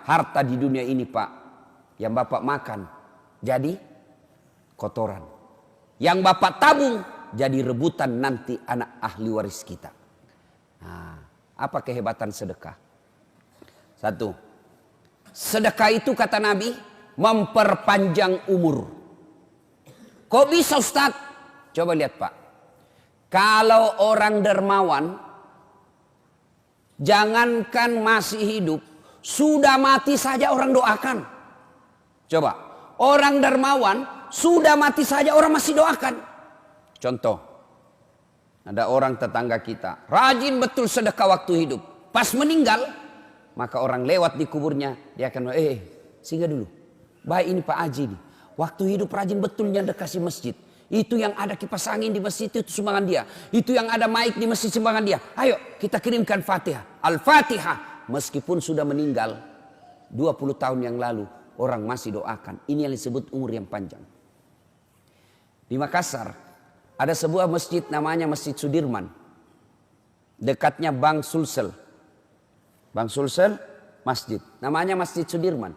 harta di dunia ini Pak, yang Bapak makan jadi kotoran. Yang Bapak tabung jadi rebutan nanti anak ahli waris kita. Nah, apa kehebatan sedekah? Satu, sedekah itu kata Nabi memperpanjang umur. Kok bisa Ustaz? Coba lihat Pak. Kalau orang dermawan, jangankan masih hidup, sudah mati saja orang doakan. Coba, orang dermawan sudah mati saja orang masih doakan. Contoh, ada orang tetangga kita, rajin betul sedekah waktu hidup. Pas meninggal, maka orang lewat di kuburnya, dia akan, singgah dulu. Baik ini Pak Haji nih, waktu hidup rajin betul nyedekasi masjid. Itu yang ada kipas angin di masjid itu sumbangan dia. Itu yang ada mic di masjid sumbangan dia. Ayo kita kirimkan Fatihah. Al-Fatihah. Meskipun sudah meninggal 20 tahun yang lalu, orang masih doakan. Ini yang disebut umur yang panjang. Di Makassar ada sebuah masjid namanya Masjid Sudirman. Dekatnya Bank Sulsel. Bank Sulsel masjid. Namanya Masjid Sudirman.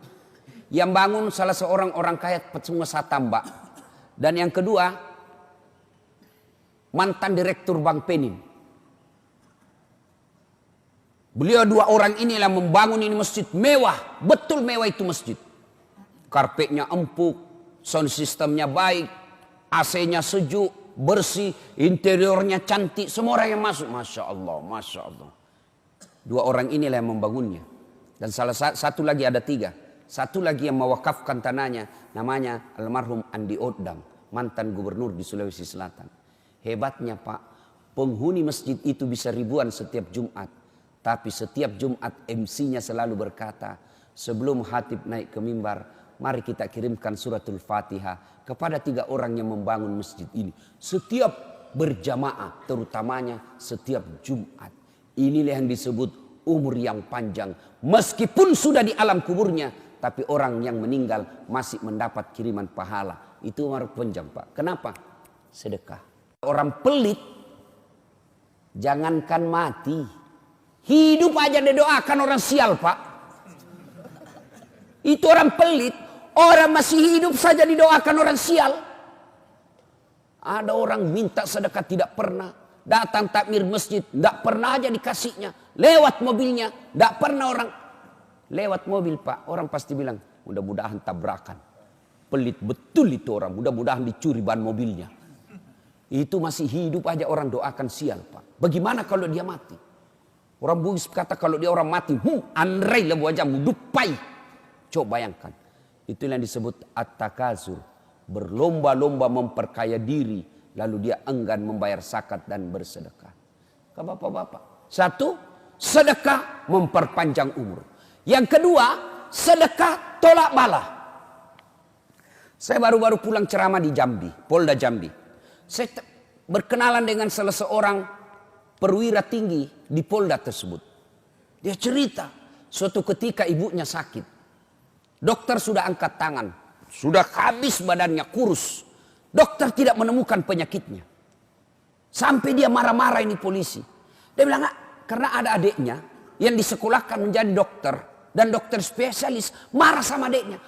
Yang bangun salah seorang orang kaya pengusaha tambak. Dan yang kedua, mantan direktur Bank Penin. Beliau dua orang inilah membangun ini masjid mewah. Betul mewah itu masjid. Karpetnya empuk, sound systemnya baik, AC-nya sejuk, bersih, interiornya cantik. Semua orang yang masuk, Masya Allah, Masya Allah. Dua orang inilah yang membangunnya. Dan salah satu lagi ada tiga. Satu lagi yang mewakafkan tanahnya, namanya almarhum Andi Odang, mantan gubernur di Sulawesi Selatan. Hebatnya Pak, penghuni masjid itu bisa ribuan setiap Jumat. Tapi setiap Jumat MC-nya selalu berkata, sebelum khatib naik ke mimbar, mari kita kirimkan suratul Fatihah kepada tiga orang yang membangun masjid ini. Setiap berjamaah, terutamanya setiap Jumat. Inilah yang disebut umur yang panjang. Meskipun sudah di alam kuburnya, tapi orang yang meninggal masih mendapat kiriman pahala. Itu umur panjang Pak. Kenapa? Sedekah. Orang pelit, jangankan mati, hidup aja didoakan orang sial Pak. Itu orang pelit. Orang masih hidup saja didoakan orang sial. Ada orang minta sedekah tidak pernah. Datang takmir masjid, tidak pernah aja dikasihnya. Lewat mobilnya, tidak pernah orang. Lewat mobil Pak, orang pasti bilang, mudah-mudahan tabrakan. Pelit betul itu orang, mudah-mudahan dicuri ban mobilnya. Itu masih hidup aja orang doakan sial Pak. Bagaimana kalau dia mati? Orang Bugis kata kalau dia orang mati, andrai lebu wajahmu, dupai. Coba bayangkan. Itu yang disebut at-takazur. Berlomba-lomba memperkaya diri. Lalu dia enggan membayar zakat dan bersedekah. Ke bapak-bapak. Satu, sedekah memperpanjang umur. Yang kedua, sedekah tolak bala. Saya baru-baru pulang ceramah di Jambi, Polda Jambi. Saya berkenalan dengan salah seorang perwira tinggi di Polda tersebut. Dia cerita, suatu ketika ibunya sakit. Dokter sudah angkat tangan, sudah habis badannya, kurus. Dokter tidak menemukan penyakitnya. Sampai dia marah-marah ini polisi. Dia bilang, karena ada adiknya yang disekolahkan menjadi dokter. Dan dokter spesialis marah sama adiknya.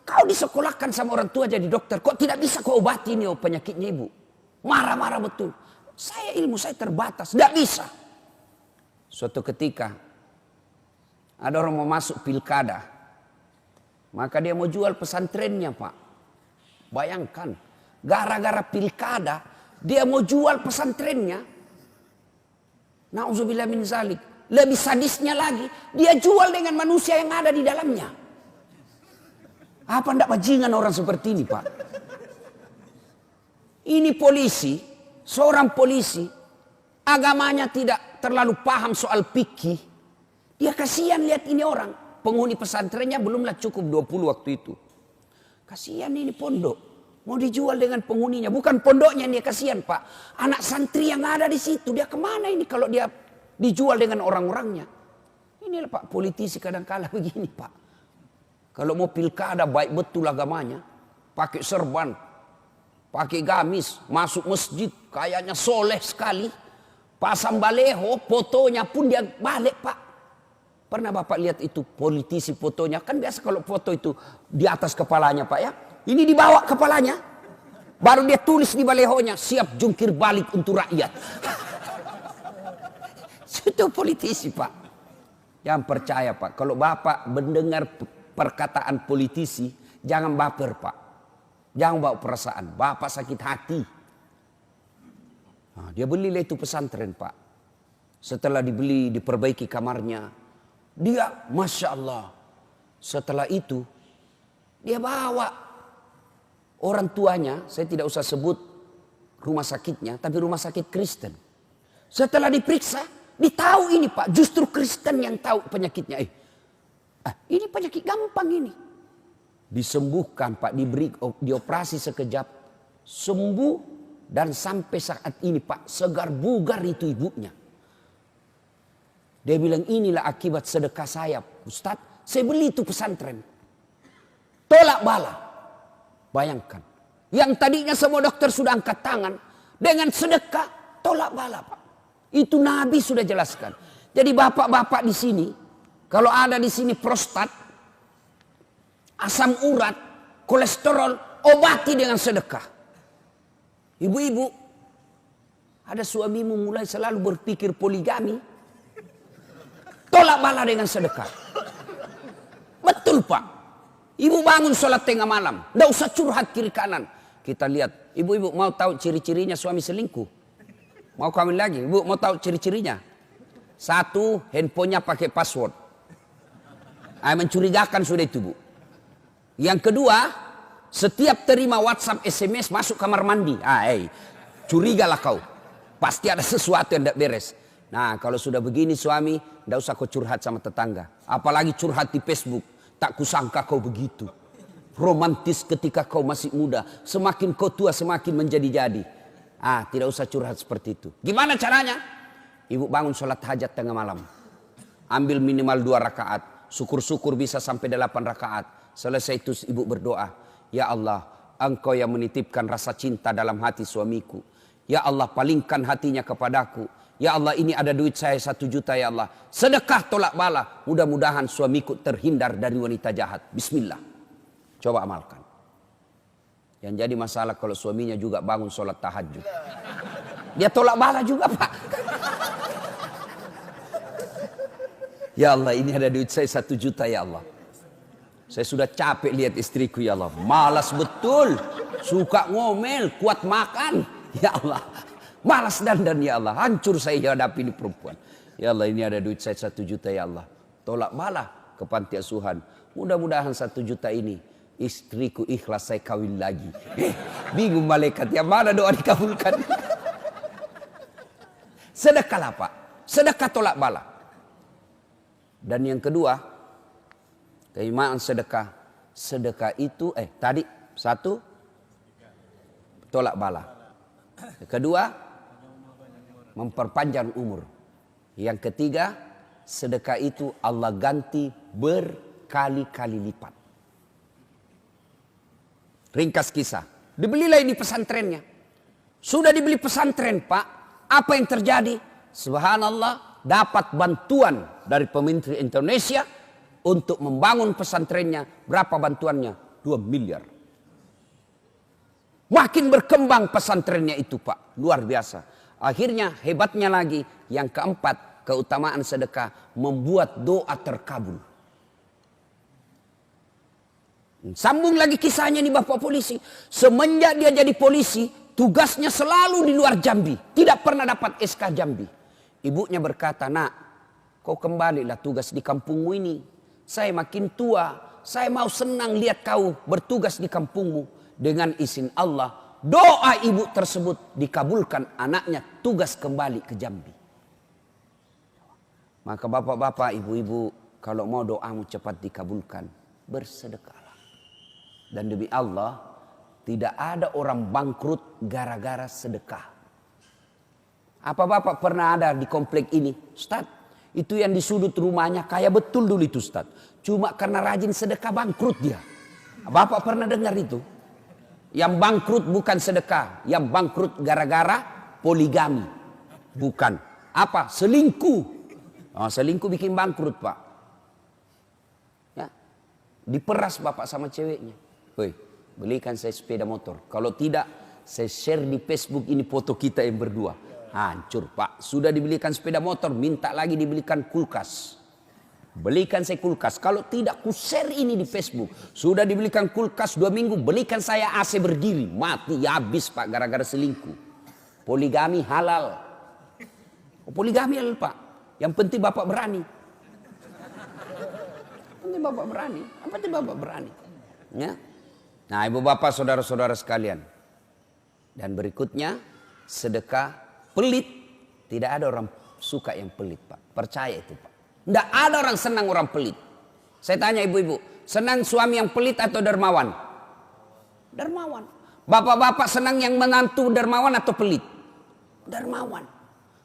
Kau disekolahkan sama orang tua jadi dokter. Kok tidak bisa kau obati ini penyakitnya ibu? Marah-marah betul. Ilmu saya terbatas. Tidak bisa. Suatu ketika ada orang mau masuk pilkada. Maka dia mau jual pesantrennya Pak. Bayangkan. Gara-gara pilkada. Dia mau jual pesantrennya. Na'udzubillah min zalik. Lebih sadisnya lagi. Dia jual dengan manusia yang ada di dalamnya. Apa ndak bajingan orang seperti ini Pak? Ini polisi. Seorang polisi. Agamanya tidak terlalu paham soal fikih. Dia kasihan lihat ini orang. Penghuni pesantrennya belumlah cukup 20 waktu itu. Kasihan ini pondok. Mau dijual dengan penghuninya. Bukan pondoknya dia kasihan Pak. Anak santri yang ada di situ. Dia kemana ini kalau dia dijual dengan orang-orangnya. Inilah Pak politisi kadang-kala begini Pak. Kalau mau pilkada baik betul agamanya. Pakai serban. Pakai gamis. Masuk masjid. Kayaknya soleh sekali. Pasang baleho. Fotonya pun dia balik Pak. Pernah Bapak lihat itu politisi fotonya? Kan biasa kalau foto itu di atas kepalanya Pak ya. Ini di bawah kepalanya. Baru dia tulis di balehonya, siap jungkir balik untuk rakyat. Itu politisi Pak. Yang percaya Pak, kalau Bapak mendengar perkataan politisi, jangan baper Pak. Jangan bawa perasaan, Bapak sakit hati. Nah, dia belilah itu pesantren Pak. Setelah dibeli, diperbaiki kamarnya. Dia, Masya Allah. Setelah itu, dia bawa orang tuanya, saya tidak usah sebut rumah sakitnya, tapi rumah sakit Kristen. Setelah diperiksa, ditahu ini Pak, justru Kristen yang tahu penyakitnya. Ini penyakit gampang ini. Disembuhkan Pak, dioperasi sekejap, sembuh, dan sampai saat ini Pak, segar bugar itu ibunya. Dia bilang, inilah akibat sedekah saya Ustadz, saya beli itu pesantren. Tolak bala. Bayangkan, yang tadinya semua dokter sudah angkat tangan, dengan sedekah tolak bala Pak. Itu Nabi sudah jelaskan. Jadi bapak-bapak di sini, kalau ada di sini prostat, asam urat, kolesterol, obati dengan sedekah. Ibu-ibu, ada suamimu mulai selalu berpikir poligami, tolak bala dengan sedekah. Betul Pak. Ibu bangun sholat tengah malam, tidak usah curhat kiri kanan. Kita lihat, ibu-ibu mau tahu ciri-cirinya suami selingkuh? Mau kawin lagi? Ibu mau tahu ciri-cirinya? Satu, handphonenya pakai password. Mencurigakan sudah itu Bu. Yang kedua, setiap terima WhatsApp, SMS masuk kamar mandi. Curigalah kau. Pasti ada sesuatu yang tidak beres. Nah kalau sudah begini suami, tidak usah kau curhat sama tetangga. Apalagi curhat di Facebook. Tak kusangka kau begitu. Romantis ketika kau masih muda. Semakin kau tua semakin menjadi-jadi. Tidak usah curhat seperti itu. Gimana caranya? Ibu bangun sholat hajat tengah malam. Ambil minimal 2 rakaat. Syukur-syukur bisa sampai 8 rakaat. Selesai itu ibu berdoa. Ya Allah, Engkau yang menitipkan rasa cinta dalam hati suamiku. Ya Allah, palingkan hatinya kepadaku. Ya Allah, ini ada duit saya 1 juta ya Allah. Sedekah tolak bala. Mudah-mudahan suamiku terhindar dari wanita jahat. Bismillah. Coba amalkan. Yang jadi masalah kalau suaminya juga bangun sholat tahajud. Dia tolak bala juga Pak. Ya Allah, ini ada duit saya 1 juta ya Allah. Saya sudah capek lihat istriku ya Allah. Malas betul. Suka ngomel, kuat makan. Ya Allah. Malas dandan ya Allah. Hancur saya hadapi ini perempuan. Ya Allah, ini ada duit saya 1 juta ya Allah. Tolak bala ke panti asuhan. Mudah-mudahan 1 juta ini istriku ikhlas saya kawin lagi. Bingung malaikat, yang mana doa dikabulkan? Sedekahlah Pak. Sedekah tolak bala. Dan yang kedua, keutamaan sedekah. Sedekah itu tadi 1 tolak bala. Kedua, memperpanjang umur. Yang ketiga, sedekah itu Allah ganti berkali-kali lipat. Ringkas kisah. Dibelilah ini pesantrennya. Sudah dibeli pesantren Pak. Apa yang terjadi? Subhanallah, dapat bantuan dari pemerintah Indonesia untuk membangun pesantrennya. Berapa bantuannya? 2 miliar. Makin berkembang pesantrennya itu Pak. Luar biasa. Akhirnya hebatnya lagi. Yang keempat, keutamaan sedekah. Membuat doa terkabul. Sambung lagi kisahnya nih Bapak polisi. Semenjak dia jadi polisi, tugasnya selalu di luar Jambi. Tidak pernah dapat SK Jambi. Ibunya berkata, nak, kau kembalilah tugas di kampungmu ini. Saya makin tua, saya mau senang lihat kau bertugas di kampungmu. Dengan izin Allah, doa ibu tersebut dikabulkan, anaknya tugas kembali ke Jambi. Maka bapak-bapak, ibu-ibu, kalau mau doamu cepat dikabulkan, bersedekahlah. Dan demi Allah, tidak ada orang bangkrut gara-gara sedekah. Apa bapak pernah ada di komplek ini? Ustaz, itu yang di sudut rumahnya kaya betul dulu itu Ustaz. Cuma karena rajin sedekah bangkrut dia. Bapak pernah dengar itu? Yang bangkrut bukan sedekah. Yang bangkrut gara-gara poligami. Bukan. Apa? Selingkuh. Selingkuh bikin bangkrut Pak. Diperas bapak sama ceweknya. Woi, belikan saya sepeda motor. Kalau tidak, saya share di Facebook ini foto kita yang berdua. Hancur pak. Sudah dibelikan sepeda motor, minta lagi dibelikan kulkas. Belikan saya kulkas. Kalau tidak, ku share ini di Facebook. Sudah dibelikan kulkas 2 minggu, belikan saya AC berdiri. Mati, habis pak, gara-gara selingkuh. Poligami halal. Poligami halal pak. Yang penting bapak berani. Yang penting bapak berani. Yang penting bapak berani. Ya. Nah ibu bapak saudara-saudara sekalian. Dan berikutnya sedekah pelit. Tidak ada orang suka yang pelit pak. Percaya itu pak. Tidak ada orang senang orang pelit. Saya tanya ibu-ibu, senang suami yang pelit atau dermawan? Dermawan. Bapak-bapak senang yang menantu dermawan atau pelit? Dermawan.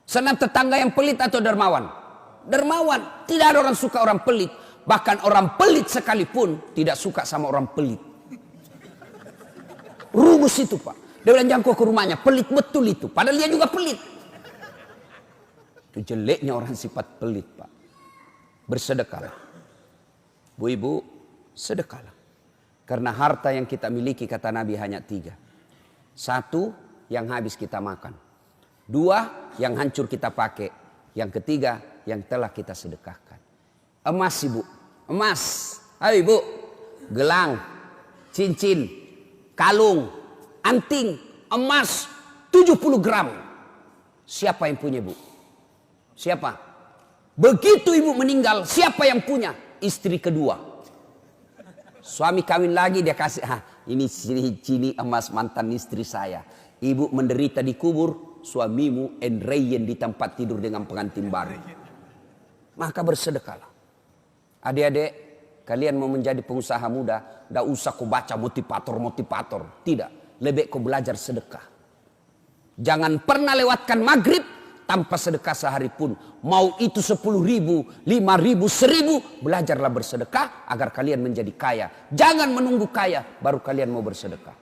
Senang tetangga yang pelit atau dermawan? Dermawan. Tidak ada orang suka orang pelit. Bahkan orang pelit sekalipun tidak suka sama orang pelit. Rumus itu pak. Dia bilang jangkau ke rumahnya, pelit betul itu. Padahal dia juga pelit. Itu jeleknya orang sifat pelit pak. Bersedekahlah. Bu ibu, sedekahlah. Karena harta yang kita miliki kata Nabi hanya 3. 1, yang habis kita makan. 2, yang hancur kita pakai. Yang ketiga, yang telah kita sedekahkan. Emas ibu, emas. Ayo ibu, gelang, cincin, kalung, anting, emas 70 gram. Siapa yang punya ibu? Siapa? Begitu ibu meninggal, siapa yang punya? Istri kedua. Suami kawin lagi, dia kasih, ini cini emas mantan istri saya. Ibu menderita di kubur, suamimu enreyen di tempat tidur dengan pengantin baru. Maka bersedekahlah. Adik-adik, kalian mau menjadi pengusaha muda, tidak usah kau baca motivator. Tidak, lebih kau belajar sedekah. Jangan pernah lewatkan maghrib tanpa sedekah sehari pun. Mau itu 10.000, 5.000, 1.000. Belajarlah bersedekah agar kalian menjadi kaya. Jangan menunggu kaya baru kalian mau bersedekah.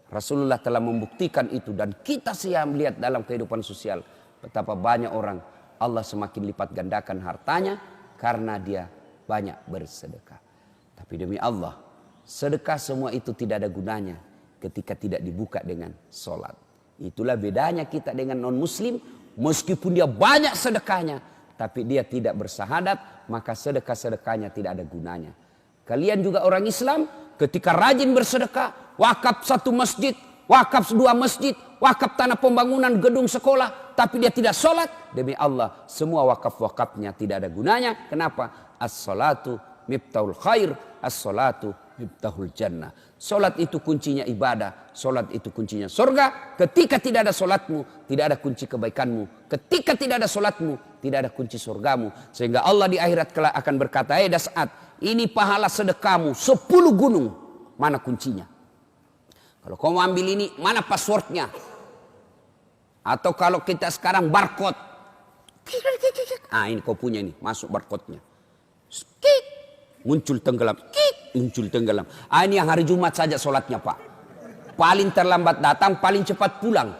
Rasulullah telah membuktikan itu. Dan kita siap melihat dalam kehidupan sosial. Betapa banyak orang Allah semakin lipat gandakan hartanya. Karena dia banyak bersedekah. Tapi demi Allah, sedekah semua itu tidak ada gunanya ketika tidak dibuka dengan sholat. Itulah bedanya kita dengan non-muslim. Meskipun dia banyak sedekahnya, tapi dia tidak bersahadat, maka sedekah-sedekahnya tidak ada gunanya. Kalian juga orang Islam, ketika rajin bersedekah, wakaf 1 masjid, wakaf 2 masjid, wakaf tanah pembangunan gedung sekolah, tapi dia tidak sholat, demi Allah, semua wakaf-wakafnya tidak ada gunanya. Kenapa? As-salatu miftahul khair, as-salatu miftahul jannah. Solat itu kuncinya ibadah. Solat itu kuncinya surga. Ketika tidak ada solatmu, tidak ada kunci kebaikanmu. Ketika tidak ada solatmu, tidak ada kunci surgamu. Sehingga Allah di akhirat kelak akan berkata, Das'at, ini pahala sedekahmu 10 gunung. Mana kuncinya? Kalau kau mau ambil ini, mana passwordnya? Atau kalau kita sekarang barcode. Ini kau punya ini, masuk barcode-nya. Muncul tenggelam. Muncul tenggelam. Ini yang hari Jumat saja sholatnya pak. Paling terlambat datang, paling cepat pulang.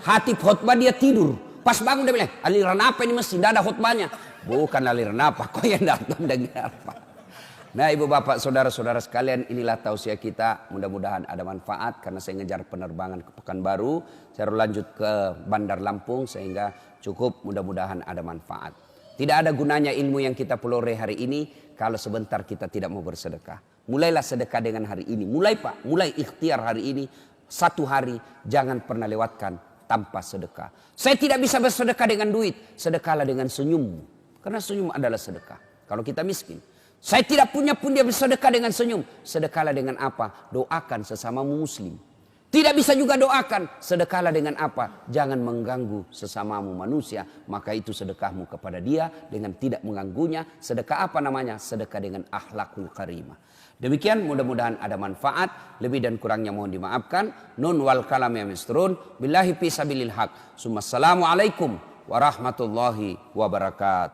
Hatib khutbah dia tidur. Pas bangun dia bilang, aliran apa ini mesin? Tidak ada khutbahnya. Bukan aliran apa, kau yang datang dengar apa. Nah ibu bapak saudara-saudara sekalian, inilah tausiah kita. Mudah-mudahan ada manfaat karena saya ngejar penerbangan ke Pekanbaru. Saya lanjut ke Bandar Lampung sehingga cukup, mudah-mudahan ada manfaat. Tidak ada gunanya ilmu yang kita peloreh hari ini kalau sebentar kita tidak mau bersedekah. Mulailah sedekah dengan hari ini. Mulai pak, mulai ikhtiar hari ini. 1 hari jangan pernah lewatkan tanpa sedekah. Saya tidak bisa bersedekah dengan duit. Sedekahlah dengan senyum. Karena senyum adalah sedekah. Kalau kita miskin. Saya tidak punya pun dia bersedekah dengan senyum. Sedekahlah dengan apa? Doakan sesamamu muslim. Tidak bisa juga doakan. Sedekahlah dengan apa? Jangan mengganggu sesamamu manusia. Maka itu sedekahmu kepada dia dengan tidak mengganggunya. Sedekah apa namanya? Sedekah dengan akhlakul karimah. Demikian mudah-mudahan ada manfaat. Lebih dan kurangnya mohon dimaafkan. Nun wal kalam ya misturun. Billahi fi sabilil haq. Assalamualaikum warahmatullahi wabarakatuh.